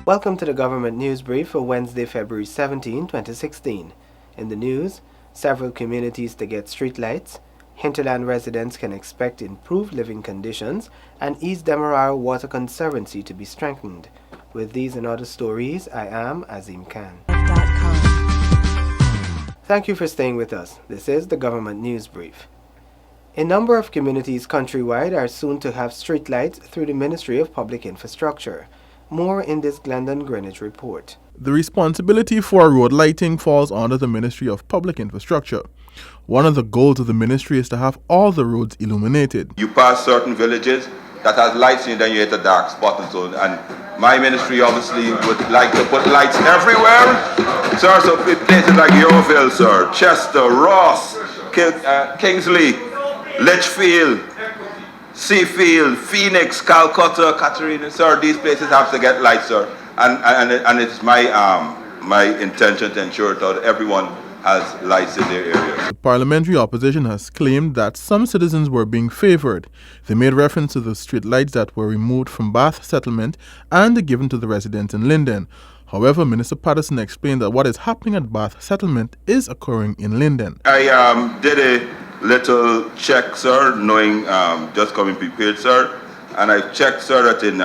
Welcome to the Government News Brief for Wednesday, February 17, 2016. In the news, several communities to get streetlights, Hinterland residents can expect improved living conditions, and East Demerara Water Conservancy to be strengthened. With these and other stories, I am Azim Khan. Thank you for staying with us. This is the Government News Brief. A number of communities countrywide are soon to have streetlights through the Ministry of Public Infrastructure. More in this Glendon Greenwich report. The responsibility for road lighting falls under the Ministry of Public Infrastructure. One of the goals of the ministry is to have all the roads illuminated. You pass certain villages that has lights in, then you hit a dark spot and so on. And my ministry obviously would like to put lights everywhere. Sir, so places like Yeovil, sir, Chester, Ross, Kingsley, Litchfield, Seafield, Phoenix, Calcutta, Catherine, sir, these places have to get lights, sir. And it's my intention to ensure that everyone has lights in their areas. The parliamentary opposition has claimed that some citizens were being favored. They made reference to the street lights that were removed from Bath Settlement and given to the residents in Linden. However, Minister Patterson explained that what is happening at Bath Settlement is occurring in Linden. I did a little check, sir, knowing just coming prepared, sir. And I checked, sir, that in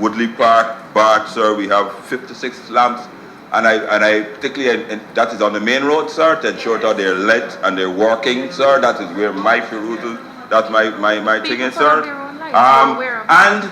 Woodley Park, Bath, sir, we have 56 lamps. And I particularly, and that is on the main road, sir, to ensure that they're lit and they're working, sir. That is where my perusal, that's my thing is, sir. And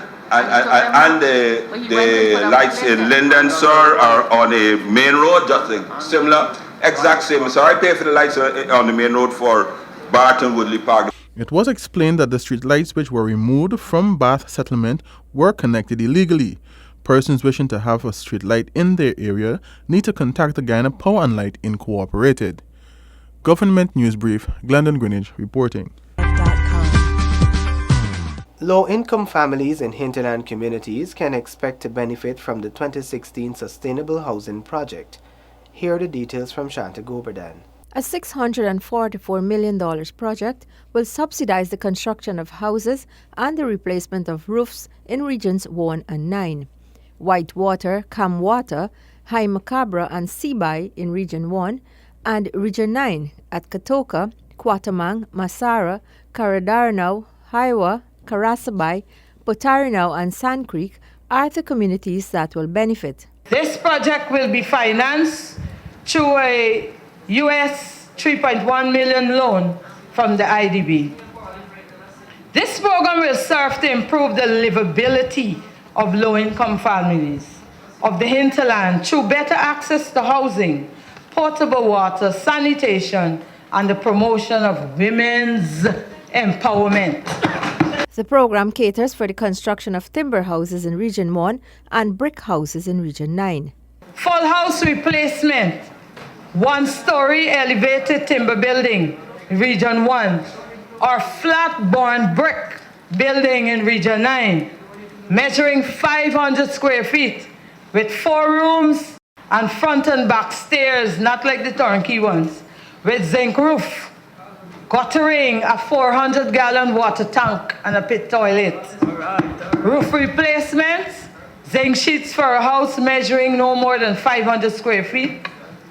the lights in Linden, sir, are on a main road, just a similar, exact same. So I pay for the lights on the main road for Bath and Woodley Park. It was explained that the street lights which were removed from Bath Settlement were connected illegally. Persons wishing to have a street light in their area need to contact the Guyana Power and Light Incorporated. Government News Brief, Glendon Greenwich reporting. Low-income families in hinterland communities can expect to benefit from the 2016 Sustainable Housing Project. Here are the details from Shanta Goberdan. A $644 million project will subsidize the construction of houses and the replacement of roofs in Regions 1 and 9. Whitewater, Camwater, High Macabre and Seaby in Region 1 and Region 9 at Katoka, Quatamang, Masara, Karadarnau, Haiwa, Karasabai, Potarinau and Sand Creek are the communities that will benefit. This project will be financed through a US $3.1 million loan from the IDB. This program will serve to improve the livability of low-income families of the hinterland through better access to housing, potable water, sanitation, and the promotion of women's empowerment. The program caters for the construction of timber houses in Region 1 and brick houses in Region 9. Full house replacement, one-story elevated timber building in Region 1, or flat-born brick building in Region 9, measuring 500 square feet with 4 rooms and front and back stairs, not like the turnkey ones, with zinc roof, guttering, a 400-gallon water tank, and a pit toilet. Roof replacements, zinc sheets for a house measuring no more than 500 square feet,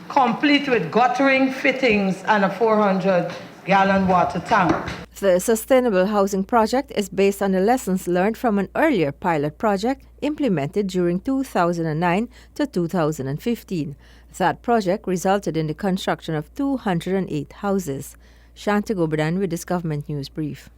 complete with guttering, fittings, and a 400-gallon water tank. The Sustainable Housing Project is based on the lessons learned from an earlier pilot project implemented during 2009 to 2015. That project resulted in the construction of 208 houses. Shanta Goberdan with this Government News Brief.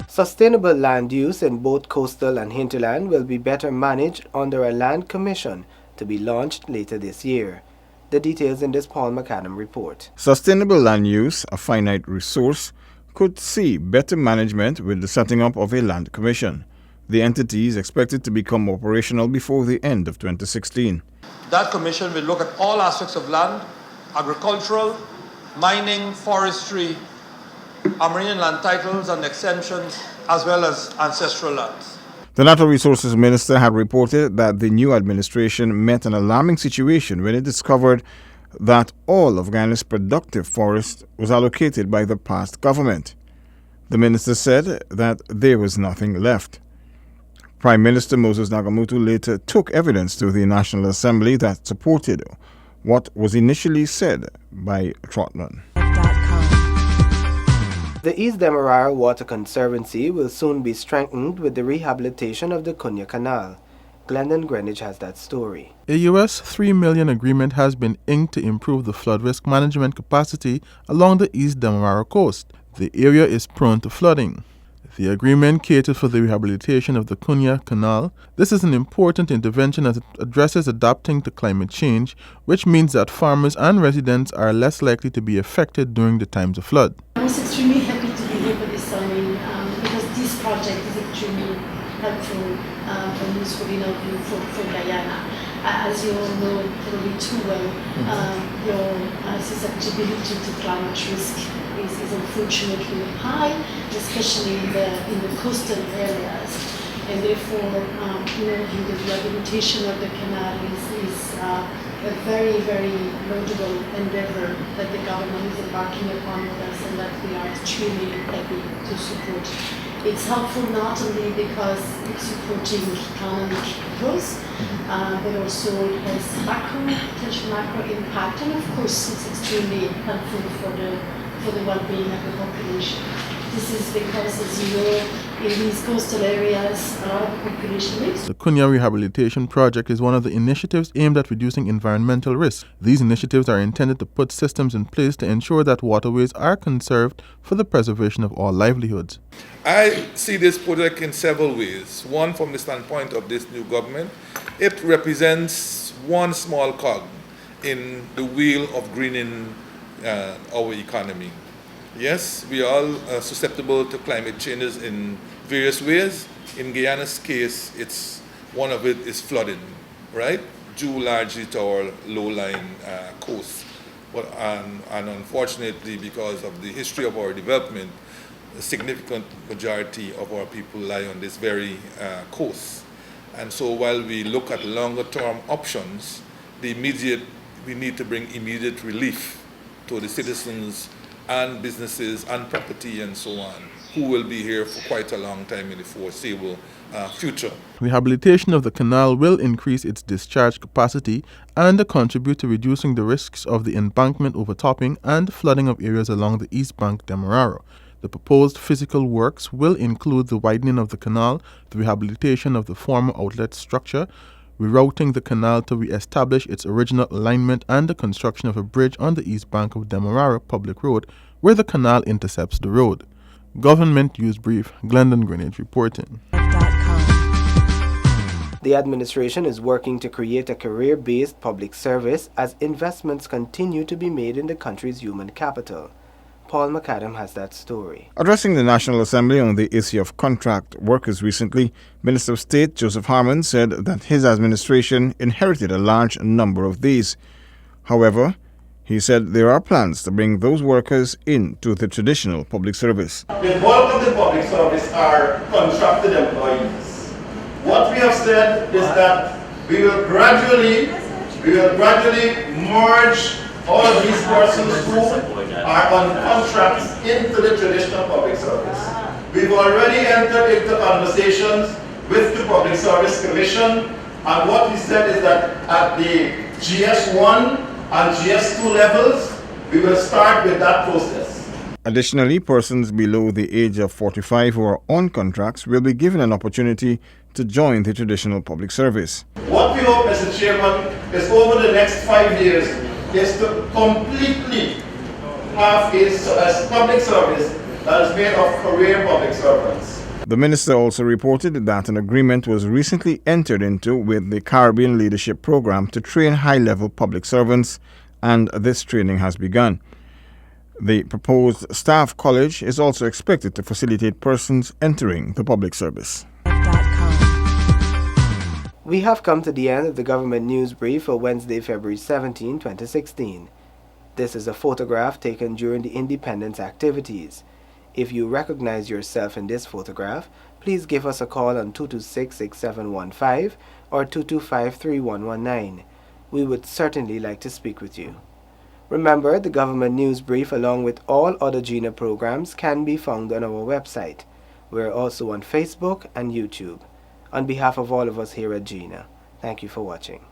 Sustainable land use in both coastal and hinterland will be better managed under a land commission to be launched later this year. The details in this Paul McAdam report. Sustainable land use, a finite resource, could see better management with the setting up of a land commission. The entity is expected to become operational before the end of 2016. That commission will look at all aspects of land, agricultural, mining, forestry, marine land titles and exemptions, as well as ancestral lands. The Natural Resources Minister had reported that the new administration met an alarming situation when it discovered that all of Guyana's productive forest was allocated by the past government. The minister said that there was nothing left. Prime Minister Moses Nagamutu later took evidence to the National Assembly that supported what was initially said by Trotman. The East Demerara Water Conservancy will soon be strengthened with the rehabilitation of the Kunya Canal. Glendon Greenwich has that story. A US $3 million agreement has been inked to improve the flood risk management capacity along the East Demerara coast. The area is prone to flooding. The agreement caters for the rehabilitation of the Kunya Canal. This is an important intervention as it addresses adapting to climate change, which means that farmers and residents are less likely to be affected during the times of flood. I was extremely happy to be here for this signing because this project is extremely helpful and useful for Guyana. As you all know probably too well, your susceptibility to climate risk is unfortunately high, especially in the coastal areas, and therefore, the rehabilitation of the canal is a very, very laudable endeavor that the government is embarking upon with us, and that we are extremely happy to support. It's helpful not only because it's supporting economic growth, but also it has potential macro impact, and of course it's extremely helpful for the well-being of the population. This is because, as you know, in these coastal areas, a lot of the population lives. The Kunya Rehabilitation Project is one of the initiatives aimed at reducing environmental risks. These initiatives are intended to put systems in place to ensure that waterways are conserved for the preservation of all livelihoods. I see this project in several ways. One, from the standpoint of this new government, it represents one small cog in the wheel of greening our economy. Yes, we are all susceptible to climate changes in various ways. In Guyana's case, one of it is flooding, right? Due largely to our low-lying coast. And unfortunately, because of the history of our development, a significant majority of our people lie on this very coast. And so while we look at longer-term options, we need to bring immediate relief to the citizens and businesses and property and so on, who will be here for quite a long time in the foreseeable future. Rehabilitation of the canal will increase its discharge capacity and contribute to reducing the risks of the embankment overtopping and flooding of areas along the East Bank Demerara. The proposed physical works will include the widening of the canal, the rehabilitation of the former outlet structure, rerouting the canal to re-establish its original alignment, and the construction of a bridge on the east bank of Demerara Public Road where the canal intercepts the road. Government News Brief, Glendon Greenwich reporting. The administration is working to create a career-based public service as investments continue to be made in the country's human capital. Paul McAdam has that story. Addressing the National Assembly on the issue of contract workers recently, Minister of State Joseph Harmon said that his administration inherited a large number of these. However, he said there are plans to bring those workers into the traditional public service. The bulk of the public service are contracted employees. What we have said is that we will gradually merge all of these persons who are on contracts into the traditional public service. We've already entered into conversations with the Public Service Commission, and what we said is that at the GS1 and GS2 levels, we will start with that process. Additionally, persons below the age of 45 who are on contracts will be given an opportunity to join the traditional public service. What we hope, Mr. Chairman, is over the next 5 years is to completely have a public service that is made of career public servants. The minister also reported that an agreement was recently entered into with the Caribbean Leadership Program to train high-level public servants, and this training has begun. The proposed staff college is also expected to facilitate persons entering the public service. We have come to the end of the Government News Brief for Wednesday, February 17, 2016. This is a photograph taken during the independence activities. If you recognize yourself in this photograph, please give us a call on 226-6715 or 225-3119. We would certainly like to speak with you. Remember, the Government News Brief along with all other GINA programs can be found on our website. We're also on Facebook and YouTube. On behalf of all of us here at GINA, thank you for watching.